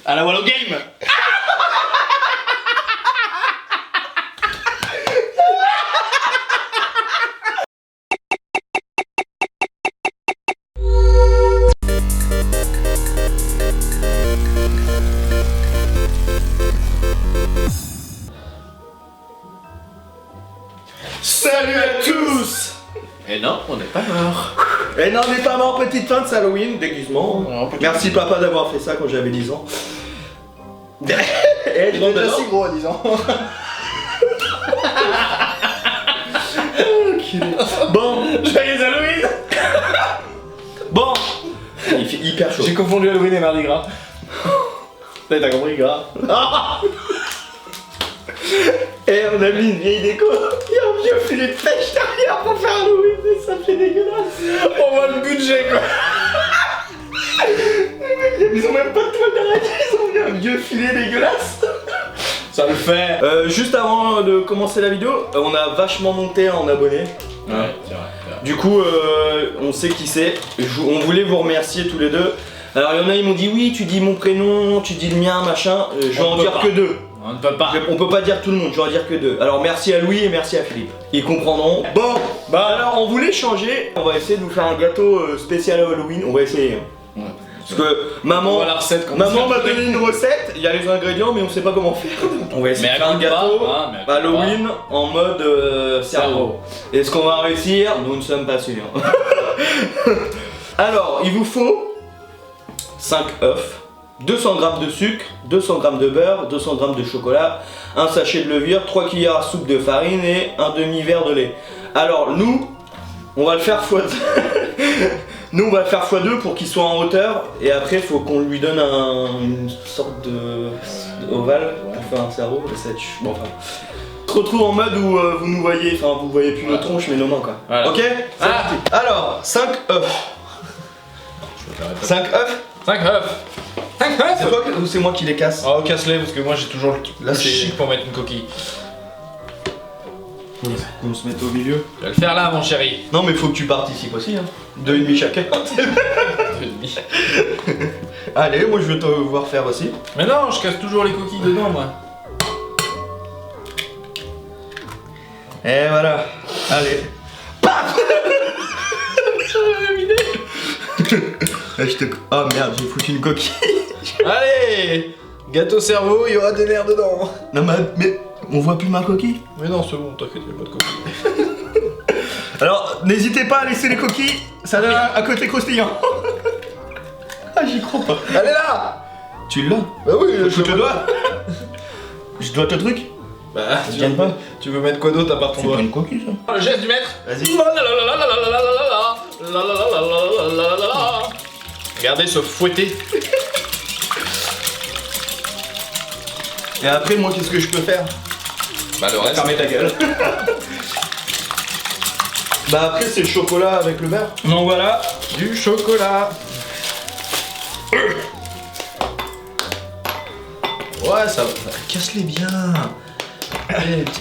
À la Wallo Game. Salut à tous. Et non, on n'est pas mort. Et non, on n'est pas mort, petite fin de Halloween, déguisement. Non, Merci papa d'avoir fait ça quand j'avais 10 ans. Et je Bon, déjà maintenant. si gros à 10 ans. Bon, Joyeux Halloween. bon. Il fait hyper chaud. J'ai confondu Halloween et Mardi Gras. T'as compris, gras. Et on a mis une vieille déco. Il y a un vieux filet de pêche derrière pour faire Halloween, mais ça fait dégueulasse. On voit le budget, quoi. Ils ont même pas de toile d'araignée, ils ont mis un vieux filet dégueulasse. Ça le fait. Juste avant de commencer la vidéo, on a vachement monté en abonnés. Ouais, c'est vrai. Du coup, on sait qui c'est. On voulait vous remercier tous les deux. Alors, il y en a, ils m'ont dit oui, tu dis mon prénom, tu dis le mien, machin. Je vais en dire que deux. On ne peut pas. On peut pas dire tout le monde, je vais en dire que deux. Alors, merci à Louis et merci à Philippe. Ils comprendront. Bon, bah alors, on voulait changer. On va essayer de vous faire un gâteau spécial Halloween. On va essayer. Ouais. Parce que maman, Voilà la recette. maman m'a donné une recette. Il y a les ingrédients, mais on sait pas comment faire. On va essayer Mais de faire un gâteau Halloween en mode cerveau. Est-ce qu'on va réussir? Nous ne sommes pas sûrs. Alors, il vous faut 5 œufs, 200 g de sucre, 200 g de beurre, 200 g de chocolat, un sachet de levure, 3 cuillères à soupe de farine et un demi-verre de lait. Alors, nous, on va le faire x2. Nous, on va le faire x2 pour qu'il soit en hauteur. Et après, il faut qu'on lui donne une sorte de ovale pour faire un cerveau. Bon, enfin. On se retrouve en mode où vous nous voyez, enfin vous voyez plus nos tronches mais nos mains quoi. Voilà. Ok, c'est parti. Alors, 5 œufs. 5 œufs. 5 œufs. 5 C'est œufs. toi ou c'est moi qui les casse? Oh, casse-les parce que moi j'ai toujours Là, le c'est- chic pour mettre une coquille. On se met au milieu. Je vais le faire là, mon chéri. Non mais faut que tu participes aussi hein. 2,5 chacun. Allez, moi je vais te voir faire aussi. Mais non, je casse toujours les coquilles dedans, moi. Et voilà. Allez. Paf. Oh merde, j'ai foutu une coquille. Allez, gâteau cerveau, il y aura des nerfs dedans. Non mais on voit plus ma coquille. Mais non, c'est bon, t'inquiète, il y a pas de coquille. Alors n'hésitez pas à laisser les coquilles, ça donne un côté croustillant. Ah j'y crois pas. Allez là. Tu l'as? Bah oui, Je te dois. Je dois te truc. Bah, Ça te gêne pas? Tu veux mettre quoi d'autre à part ton doigt? une coquille ça. Le geste du maître. Vas-y. Regardez ce fouetté. Et après moi qu'est-ce que je peux faire? Bah le reste. Fermez ta gueule. Bah après c'est le chocolat avec le beurre. Donc voilà. Du chocolat. Ouais, ça va. Casse-les bien.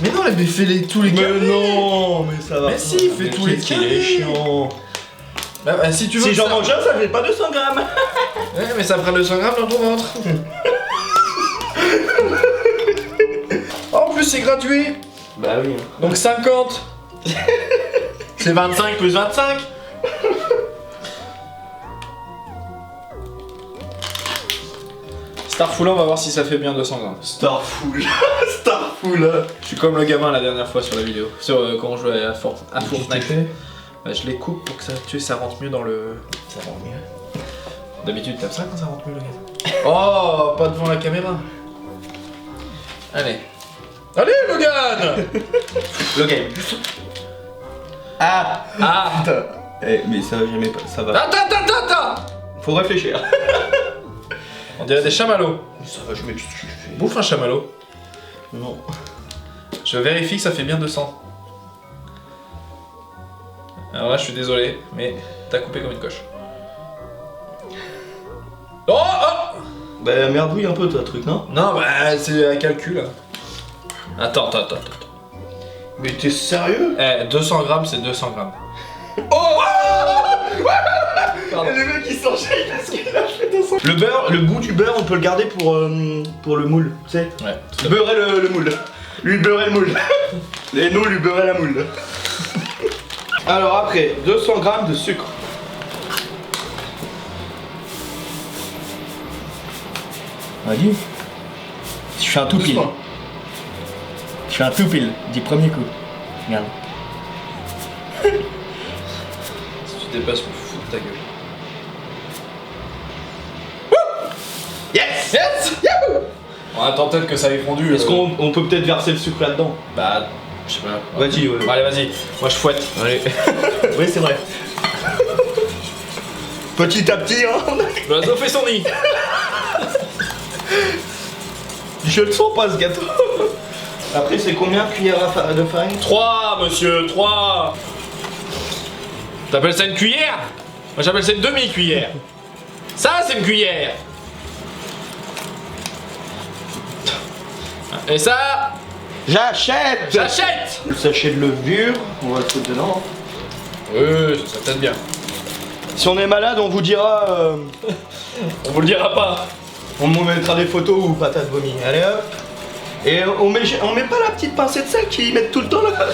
Mais non, mais fais tous les Mais carrés. non, mais ça va. Mais si, fais tous les qu'il est carrés. chiant. Bah, si tu veux. Si j'en ça- mange un, ça fait pas 200 grammes. Ouais, mais ça fera 200 grammes dans ton ventre. En plus, c'est gratuit. Bah oui. Donc 50. C'est 25 plus 25. Starful, on va voir si ça fait bien 200 grammes. Starful. Starful. Je suis comme le gamin la dernière fois sur la vidéo. Sur quand on jouait à Fortnite. Bah, je les coupe pour que ça, tu sais, ça rentre mieux dans le. Ça va mieux. D'habitude, t'aimes ça quand ça rentre mieux, le gars. Oh, pas devant la caméra. Allez. Allez, Logan. Le game. Ah. Ah. Putain. Eh, mais ça va jamais pas. Ça va. Attends. Faut réfléchir. On dirait des chamallows. Ça va jamais. Qu'est-ce que tu fais? Bouffe un chamallow. Non. Je vérifie que ça fait bien 200. Alors là, je suis désolé, mais t'as coupé comme une coche. Oh, oh. Bah merdouille un peu toi truc non? Non, bah c'est un calcul. Attends. Mais t'es sérieux? Eh, 200 grammes, c'est 200 grammes. Oh. Pardon. Le mec il s'enchaîne parce qu'il a fait dans son... Le beurre, le goût du beurre, on peut le garder pour le moule, tu sais. Ouais, tout à fait. Beurrer le moule. Lui beurrer le moule. Et nous lui beurrer la moule. Alors après, 200 g de sucre. Vas-y. Je fais un tout pile. Doucement. Je fais un tout pile du premier coup. Regarde. Si tu dépasses, je me fous de ta gueule. Yes. Yes! Yahoo! On attend peut-être que ça ait fondu. Est-ce qu'on peut peut-être verser le sucre là-dedans? Bah, je sais pas. Vas-y, ouais. Allez, vas-y. Moi, je fouette. Allez. Oui, c'est vrai. Petit à petit, hein. L'oiseau fait son nid. Je le sens pas ce gâteau. Après, c'est combien de cuillères de farine? 3, monsieur, 3. T'appelles ça une cuillère? Moi, j'appelle ça une demi-cuillère. Ça, c'est une cuillère. Et ça, J'achète. j'achète. Le sachet de levure, on va le foutre dedans. Oui, ça peut-être bien. Si on est malade, on vous dira. On vous le dira pas. On vous mettra des photos ou patates vomies. Allez hop. Et on met pas la petite pincée de sel qu'ils mettent tout le temps là.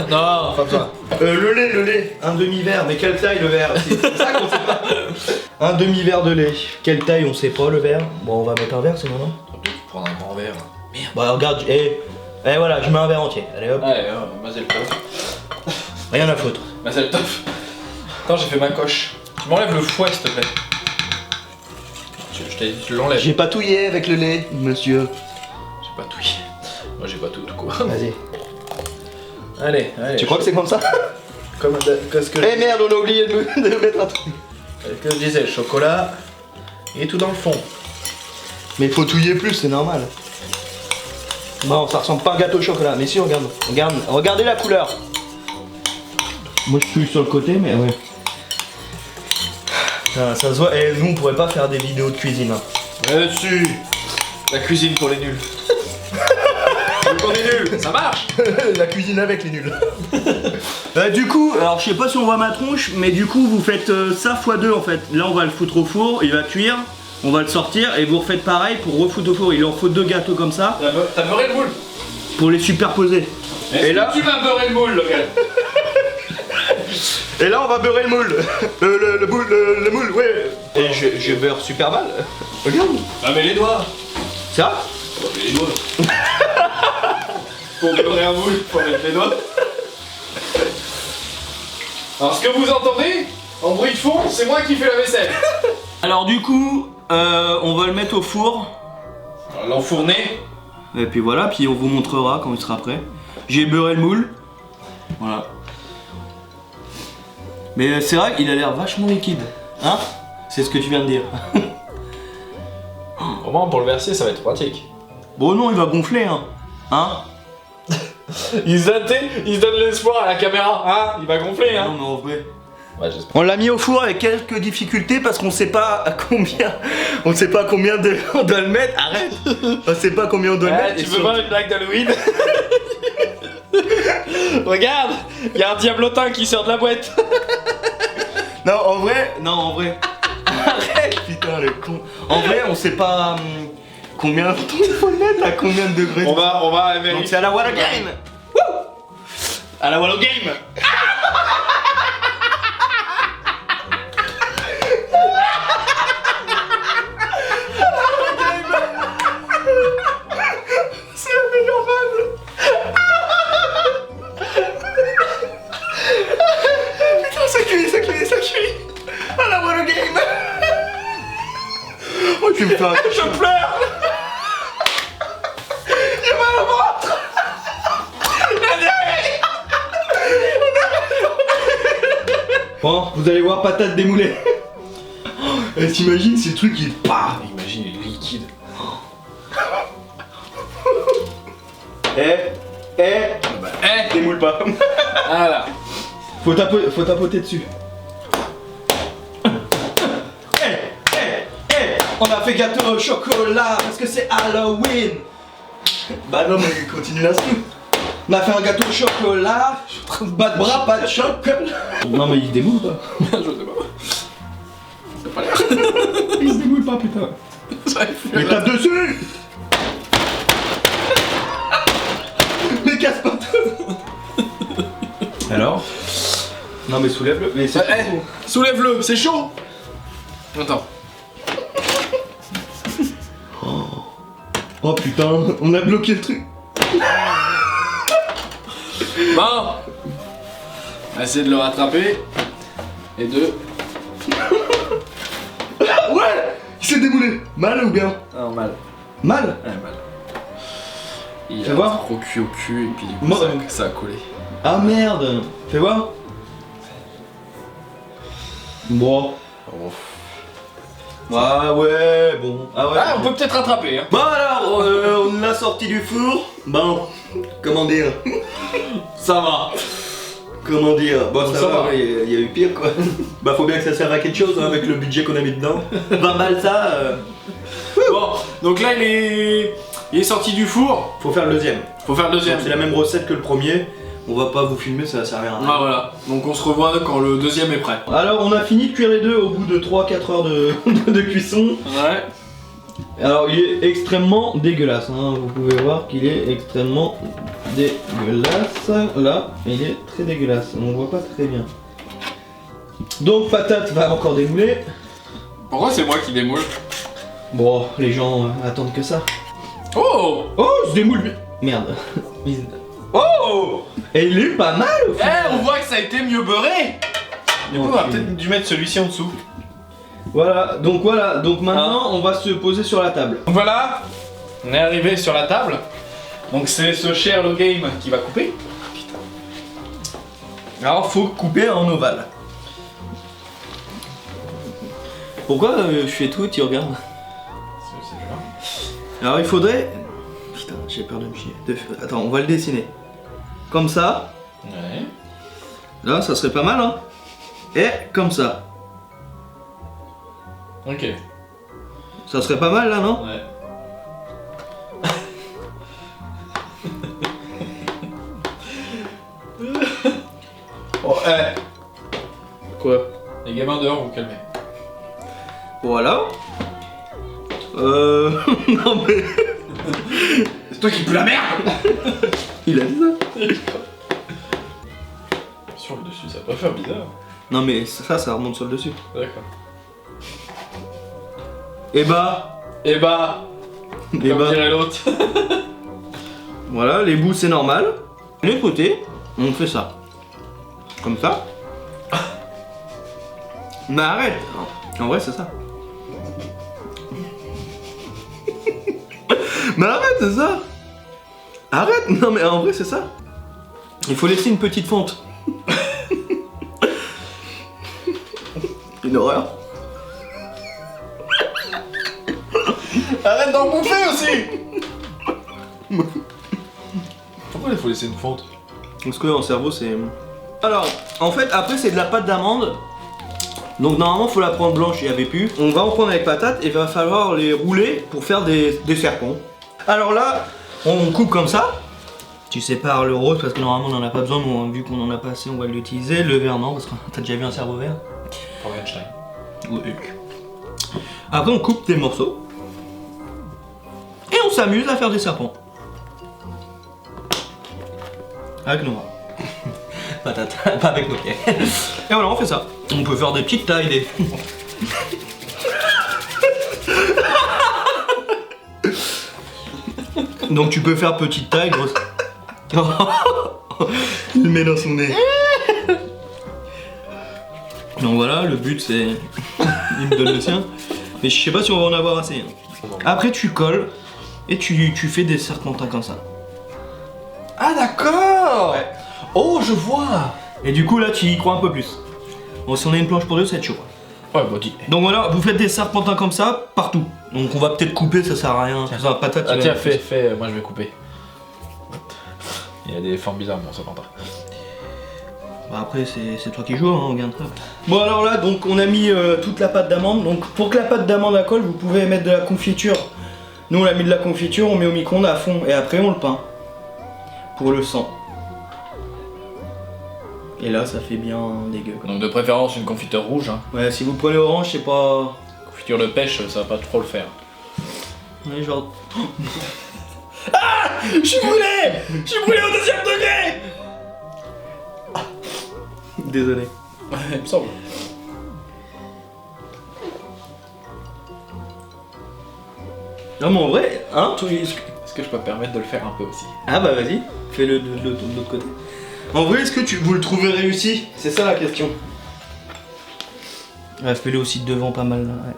Non, pas besoin. Le lait, un demi-verre. Mais quelle taille le verre? C'est ça qu'on sait pas. Un demi-verre de lait. Quelle taille on sait pas le verre? Bon, on va mettre un verre sinon non. Prendre un grand verre. Merde. Bah regarde, et voilà, je mets un verre entier. Allez hop. Allez, Mazel Tov. Rien à foutre. Mazel Tov. Attends, j'ai fait ma coche. Tu m'enlèves le fouet, s'il te plaît. Je t'ai dit, tu l'enlèves. J'ai patouillé avec le lait, monsieur. J'ai pas tout. Moi, j'ai pas tout quoi. Vas-y. Allez. Tu crois que c'est comme ça? Comme qu'est-ce que Eh merde, on a oublié de mettre un truc. que je disais, le chocolat et tout dans le fond. Mais il faut touiller plus, c'est normal. Non, ça ressemble pas à un gâteau au chocolat. Mais si, regardez la couleur. Moi, je touille sur le côté, mais ouais. Ah, ça se voit. Et nous, on pourrait pas faire des vidéos de cuisine. Hein. Dessus. La cuisine pour les nuls. On est nuls, ça marche. La cuisine avec les nuls. Du coup, alors je sais pas si on voit ma tronche, mais du coup, vous faites ça x2 en fait. Là, on va le foutre au four, il va cuire. On va le sortir et vous refaites pareil pour refoutre au four. Il en faut 2 gâteaux comme ça T'as beurré le moule. pour les superposer. Et là, tu vas beurrer le moule, le gars. Et là on va beurrer le moule. Le moule, ouais. Et je beurre super mal. Regarde. Ah, mais les doigts. Ça? Les doigts. Pour beurrer un moule, faut mettre les doigts. Alors, ce que vous entendez en bruit de fond, c'est moi qui fais la vaisselle. Alors du coup, on va le mettre au four. L'enfourner. Et puis voilà, puis on vous montrera quand il sera prêt. J'ai beurré le moule. Voilà. Mais c'est vrai qu'il a l'air vachement liquide. Hein? C'est ce que tu viens de dire. Au moins, pour le verser, ça va être pratique. Bon non, il va gonfler, hein. Hein? Il se donne l'espoir à la caméra, hein. Il va gonfler, hein. Non mais en vrai. Ouais, j'espère. On l'a mis au four avec quelques difficultés parce qu'on sait pas à combien. On sait pas combien on doit le mettre. Arrête! On sait pas combien on doit le mettre. Tu veux voir une blague d'Halloween? Regarde, il y a un diablotin qui sort de la boîte. Non, en vrai. Arrête, putain, le con. En vrai, on sait pas combien de temps il faut le mettre, à combien de degrés. On va Donc vérifier. c'est à la Walla Game. Wouh! À la Walla Game. C'est la meilleure vanne. Putain, ça cuit. À la Walla Game. Oh, tu me fais un... Je pleure. J'ai mal au ventre. Bon, vous allez voir patate démoulée. Et t'imagines si le truc il part. Imagine, il est liquide. Démoule pas. Voilà. Faut tapoter dessus. On a fait gâteau au chocolat parce que c'est Halloween. Bah non mais continue là-dessus. On a fait un gâteau au chocolat. Pas de bras, pas de chocolat. Non mais il démoule pas. Je sais pas. pas l'air. Il se déboule pas, putain. Mais tape dessus. Mais casse pas tout. Alors? Non mais soulève-le. Mais c'est soulève-le, c'est chaud. Attends. Oh putain, on a bloqué le truc. Bon. On va essayer de le rattraper. Et de... Ouais. Il s'est déboulé. Mal ou bien? Non, mal. Mal? Ouais, mal. Il Fais a voir. trop cuit au cul et puis du coup Moi, ça a collé. Ah merde. Fais voir. Bon. Oh. Ah ouais, bon. Ah ouais. Ah, on peut peut-être rattraper, hein. Bon alors, on l'a sorti du four. Bon, comment dire? Ça va. Comment dire? Bon, ça va, va. il y a eu pire quoi. Bah faut bien que ça serve à quelque chose hein, avec le budget qu'on a mis dedans. 20 balles ça. Bon, donc là il est sorti du four. Faut faire le deuxième. Faut faire le deuxième. C'est la même recette que le premier. On va pas vous filmer, ça sert à rien. Ah voilà, donc on se revoit quand le deuxième est prêt. Alors on a fini de cuire les deux au bout de 3-4 heures de cuisson. Ouais. Alors il est extrêmement dégueulasse, hein. Vous pouvez voir qu'il est extrêmement dégueulasse. Là, il est très dégueulasse, on voit pas très bien. Donc patate va encore démouler. Pourquoi c'est moi qui démoule? Bon, les gens attendent que ça. Oh. Oh, il se démoule. Merde. Oh. Et il est pas mal au Eh, final. on voit que ça a été mieux beurré. Du coup, on va peut-être dû mettre celui-ci en dessous. Voilà, donc maintenant on va se poser sur la table. Donc voilà, on est arrivé sur la table. Donc c'est ce Sherlock Game qui va couper. Alors faut couper en ovale. Pourquoi je fais tout, tu regardes? Alors il faudrait... Putain, j'ai peur de me chier. Attends, on va le dessiner. Comme ça. Ouais. Là, ça serait pas mal, hein. Et comme ça. Ok. Ça serait pas mal, là, non? Ouais. Oh, Quoi? les gamins dehors, vous calmez. Voilà. Non mais... C'est toi qui pue la merde. Il a dit ça? Sur le dessus, ça va pas faire bizarre. Non mais ça remonte sur le dessus. D'accord. Et bah... Et bah, comme dirait l'autre. Voilà, les bouts c'est normal. Les côtés, on fait ça. Comme ça. Mais arrête. En vrai c'est ça. Mais arrête, c'est ça. Arrête. Non mais en vrai c'est ça. Il faut laisser une petite fonte. Une horreur. Arrête d'en bouffer aussi. Pourquoi il faut laisser une fonte? Parce que en cerveau c'est... Alors, en fait après c'est de la pâte d'amande. Donc normalement faut la prendre blanche, il n'y avait plus. On va en prendre avec patate et il va falloir les rouler pour faire des serpents. Alors là, on coupe comme ça. Tu sépares le rose parce que normalement on n'en a pas besoin, mais vu qu'on en a pas assez on va l'utiliser. Le vert non, parce que t'as déjà vu un cerveau vert. Pour Einstein. Oui. Après on coupe des morceaux. Et on s'amuse à faire des serpents. Avec nos bras. Patate, pas avec nos pieds. Et voilà, on fait ça. On peut faire des petites tailles, des... Donc tu peux faire petite taille, grosse... Il le met dans son nez. Donc voilà, le but c'est... Il me donne le sien. Mais je sais pas si on va en avoir assez. Hein. Après tu colles et tu fais des serpentins comme ça. Ah d'accord. Ouais. Oh, je vois. Et du coup là tu y crois un peu plus. Bon si on a une planche pour deux, ça va être chaud. Ouais, bah dis. Donc voilà, vous faites des serpentins comme ça partout. Donc on va peut-être couper, ça sert à rien. Ça, patate, Ah tiens, fais, moi je vais couper. Il y a des formes bizarres, mon serpentin. Bah après c'est toi qui joues, hein, regarde ça. Bon alors là, donc on a mis toute la pâte d'amande. Donc pour que la pâte d'amande colle, vous pouvez mettre de la confiture. Nous on a mis de la confiture, on met au micro-ondes à fond et après on le peint. Pour le sang. Et là, ça fait bien dégueu. Quoi. Donc de préférence une confiture rouge. Hein. Ouais, si vous prenez orange, c'est pas... Confiture de pêche, ça va pas trop le faire. Ouais, genre... Ah, je suis brûlé au deuxième degré. Désolé. Ouais, il me semble. Non mais en vrai, hein, Est-ce que je peux me permettre de le faire un peu aussi? Ah bah vas-y, fais-le de l'autre côté. En vrai, est-ce que vous le trouvez réussi? C'est ça la question. Ouais, fais-le aussi de devant pas mal là, ouais.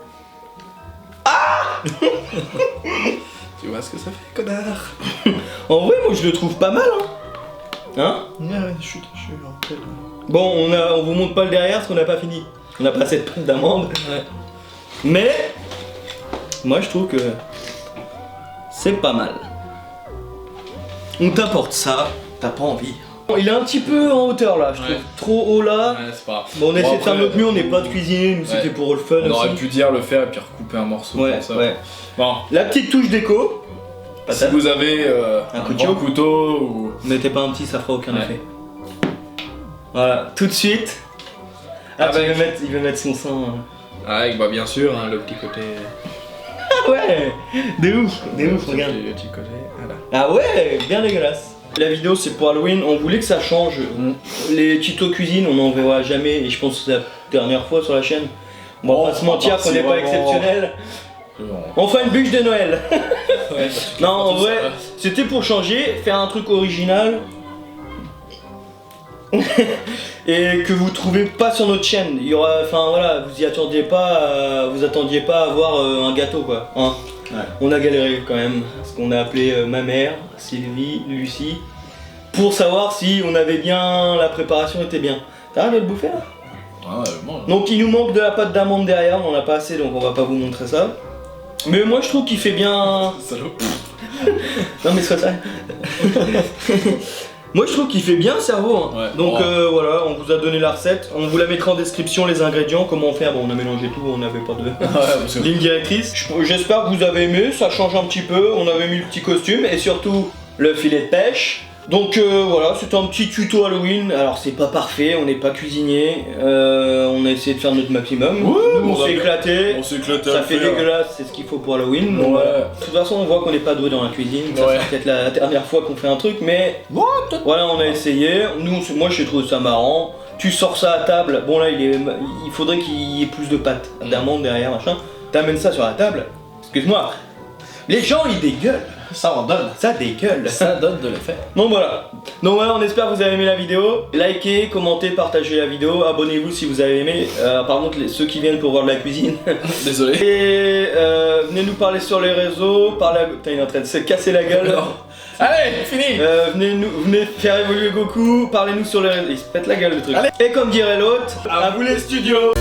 Tu vois ce que ça fait, connard? En vrai, moi je le trouve pas mal, hein. Hein? Ouais, je suis Bon, on vous montre pas le derrière parce qu'on n'a pas fini. On n'a pas assez de pâte d'amande. Ouais. Mais, moi je trouve que c'est pas mal. On t'apporte ça, t'as pas envie. Il est un petit peu en hauteur là, je trouve. Trop haut là. Ouais, c'est pas grave. Bon, on essaie de après, faire notre mieux, on n'est pas de cuisinier, nous c'était pour le fun On aurait aussi. pu dire le faire et puis recouper un morceau Ouais, comme ça. ouais. Bon, La petite touche déco. si vous avez Un un couteau. grand couteau ou... Mettez pas un petit, ça fera aucun Ouais. effet. Voilà, tout de suite. Ah, Avec- il veut mettre son sang. Avec, bah bien sûr, hein, le petit côté... Ah ouais, de ouf, regarde. Le petit côté, voilà. Ah ouais, bien dégueulasse. La vidéo c'est pour Halloween, on voulait que ça change. Les tutos cuisine, on n'en verra jamais et je pense que c'est la dernière fois sur la chaîne. On va Bon, pas se mentir à part qu'on n'est si pas vraiment- exceptionnel. Bon. On fait une bûche de Noël. Ouais, Non, en tout vrai, ça. c'était pour changer, faire un truc original. Et que vous trouvez pas sur notre chaîne. Il y aura, enfin voilà, vous attendiez pas à avoir un gâteau quoi. Hein. Ouais. On a galéré quand même, parce qu'on a appelé ma mère, Sylvie, Lucie, pour savoir si on avait bien, la préparation était bien. T'arrêtes de le bouffer là? Ah, ouais, bon. Donc il nous manque de la pâte d'amande derrière, on en a pas assez donc on va pas vous montrer ça. Mais moi je trouve qu'il fait bien... Salaud. Non mais c'est ça. Moi je trouve qu'il fait bien le cerveau. Hein. Ouais. Donc Oh. voilà, on vous a donné la recette. On vous la mettra en description les ingrédients, comment faire. Bon on a mélangé tout, on n'avait pas de Ouais, parce que... ligne directrice. J'espère que vous avez aimé, ça change un petit peu. On avait mis le petit costume et surtout le filet de pêche. Donc voilà, c'était un petit tuto Halloween. Alors c'est pas parfait, on n'est pas cuisinier. On a essayé de faire notre maximum. Ouais, Nous, on on a s'est bien- éclaté. On s'est éclaté à Ça le fait faire. dégueulasse, c'est ce qu'il faut pour Halloween. Donc, Ouais. voilà. De toute façon, on voit qu'on n'est pas doué dans la cuisine. Ça, Ouais. c'est peut-être la dernière fois qu'on fait un truc, mais Ouais, peut-être. voilà, on a essayé. Nous, moi, j'ai trouvé ça marrant. Tu sors ça à table. Bon, là, il faudrait qu'il y ait plus de pâtes d'amande derrière, machin. T'amènes ça sur la table. Excuse-moi. Les gens, ils dégueulent. Ça en donne. Ça dégueule. Ça donne de l'effet. Donc voilà, on espère que vous avez aimé la vidéo. Likez, commentez, partagez la vidéo, abonnez-vous si vous avez aimé. Par contre, ceux qui viennent pour voir de la cuisine. Désolé. Et venez nous parler sur les réseaux. Putain, il est en train de se casser la gueule. Non. Allez, fini. Venez faire évoluer Goku. Parlez-nous sur les réseaux. Il se pète la gueule le truc. Allez. Et comme dirait l'autre, à vous les studios.